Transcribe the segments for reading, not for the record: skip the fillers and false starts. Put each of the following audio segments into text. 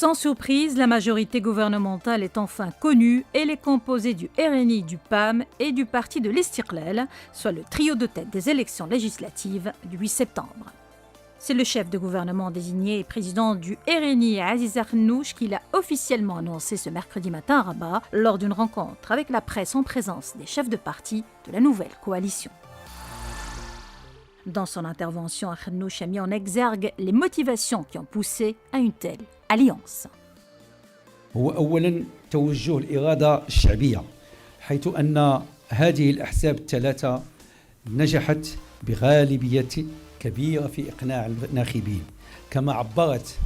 Sans surprise, la majorité gouvernementale est enfin connue. Elle est composée du RNI, du PAM et du parti de l'Istiqlal, soit le trio de tête des élections législatives du 8 septembre. C'est le chef de gouvernement désigné et président du RNI, Aziz Arnouch, qui l'a officiellement annoncé ce mercredi matin à Rabat lors d'une rencontre avec la presse en présence des chefs de parti de la nouvelle coalition. Dans son intervention, Arnouch a mis en exergue les motivations qui ont poussé à une telle alliance. هو أولاً توجه الإرادة الشعبية، حيث أن هذه الأحزاب الثلاثة نجحت بغالبية كبيرة في إقناع الناخبين، كما عبرت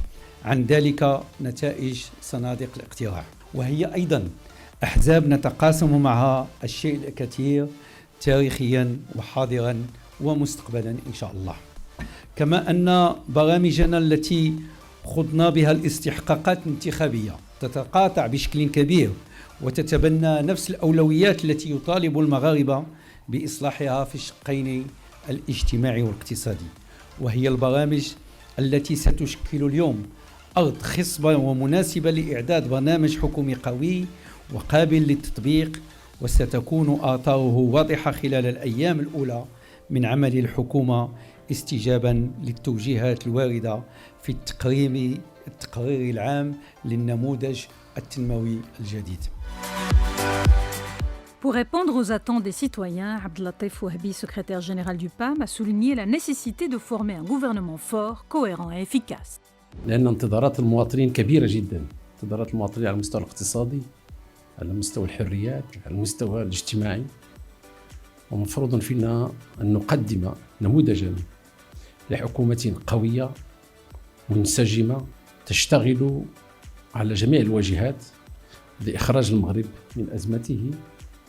عن ذلك نتائج صناديق الاقتراع، وهي أيضاً أحزاب نتقاسم معها الشيء الكثير تاريخياً وحاضراً ومستقبلاً إن شاء الله. كما أن برامجنا التي خضنا بها الاستحقاقات الانتخابية تتقاطع بشكل كبير وتتبنى نفس الأولويات التي يطالب المغاربة بإصلاحها في الشقين الاجتماعي والاقتصادي، وهي البرامج التي ستشكل اليوم أرض خصبة ومناسبة لإعداد برنامج حكومي قوي وقابل للتطبيق، وستكون آثاره واضحة خلال الأيام الأولى من عمل الحكومة استجاباً للتوجيهات الواردة في التقرير العام للنموذج التنموي الجديد. Pour répondre aux attentes des citoyens, Abdellatif Ouahabi, secrétaire général du PAM, a souligné la nécessité de former un gouvernement fort, cohérent et efficace. لأن انتظارات المواطنين كبيرة جدا، انتظارات المواطنين على المستوى الاقتصادي، على مستوى الحريات، على المستوى الاجتماعي، ومفروض فينا أن نقدم نموذجا لحكومة قوية منسجمة تشتغل على جميع الواجهات لإخراج المغرب من أزمته،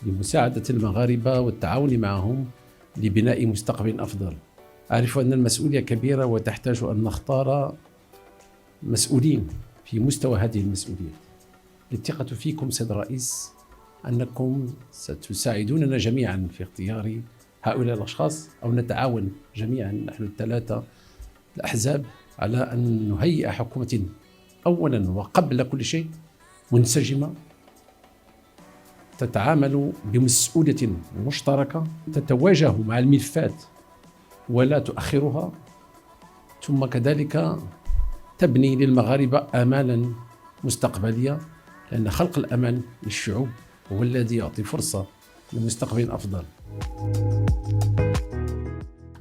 لمساعدة المغاربة والتعاون معهم لبناء مستقبل أفضل. أعرف أن المسؤولية كبيرة وتحتاج أن نختار مسؤولين في مستوى هذه المسؤولية. الثقة فيكم سيد الرئيس أنكم ستساعدوننا جميعا في اختيار هؤلاء الأشخاص، أو نتعاون جميعا نحن الثلاثة الأحزاب على أن نهيئ حكومة أولا وقبل كل شيء منسجمة، تتعامل بمسؤولية مشتركة، تتواجه مع الملفات ولا تؤخرها، ثم كذلك تبني للمغاربة آمالا مستقبلية، لأن خلق الأمان للشعوب هو الذي يعطي فرصة لمستقبل أفضل.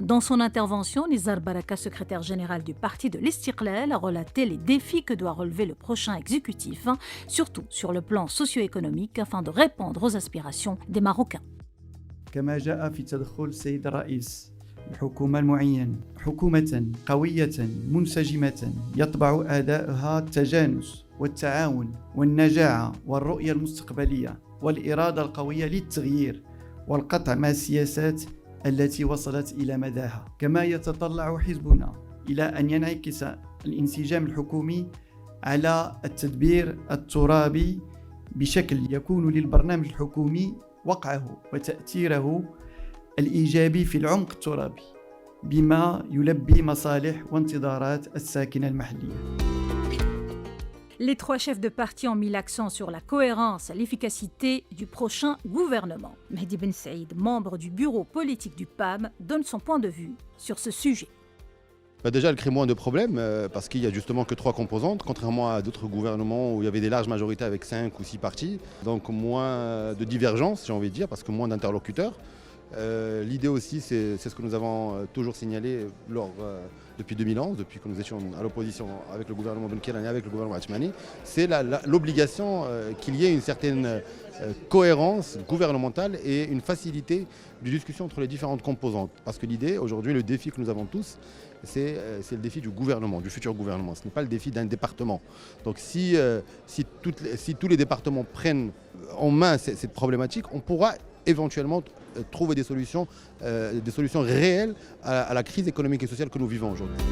Dans son intervention, Nizar Baraka, secrétaire général du parti de l'Istiqlal, a relaté les défis que doit relever le prochain exécutif, surtout sur le plan socio-économique, afin de répondre aux aspirations des Marocains. كما جاء في تدخل السيد الرئيس الحكومة المعين، حكومة قوية منسجمة يطبع أداؤها التجانس والتعاون والنجاعة والرؤية المستقبلية والإرادة القوية للتغيير والقطع مع السياسات التي وصلت إلى مداها. كما يتطلع حزبنا إلى أن ينعكس الانسجام الحكومي على التدبير الترابي بشكل يكون للبرنامج الحكومي وقعه وتأثيره الإيجابي في العمق الترابي بما يلبي مصالح وانتظارات الساكنة المحلية. Les trois chefs de parti ont mis l'accent sur la cohérence et l'efficacité du prochain gouvernement. Mehdi Ben Saïd, membre du bureau politique du PAM, donne son point de vue sur ce sujet. Déjà, elle crée moins de problèmes parce qu'il n'y a justement que 3 composantes, contrairement à d'autres gouvernements où il y avait des larges majorités avec 5 ou 6 partis. Donc moins de divergences, j'ai envie de dire, parce que moins d'interlocuteurs. L'idée aussi, c'est ce que nous avons toujours signalé depuis 2011, depuis que nous étions à l'opposition avec le gouvernement Ben Kirani et avec le gouvernement Atmani, c'est l'obligation qu'il y ait une certaine cohérence gouvernementale et une facilité de discussion entre les différentes composantes. Parce que l'idée, aujourd'hui, le défi que nous avons tous, c'est le défi du gouvernement, du futur gouvernement. Ce n'est pas le défi d'un département. Donc si tous les départements prennent en main cette problématique, on pourra éventuellement trouver des solutions réelles à la crise économique et sociale que nous vivons aujourd'hui.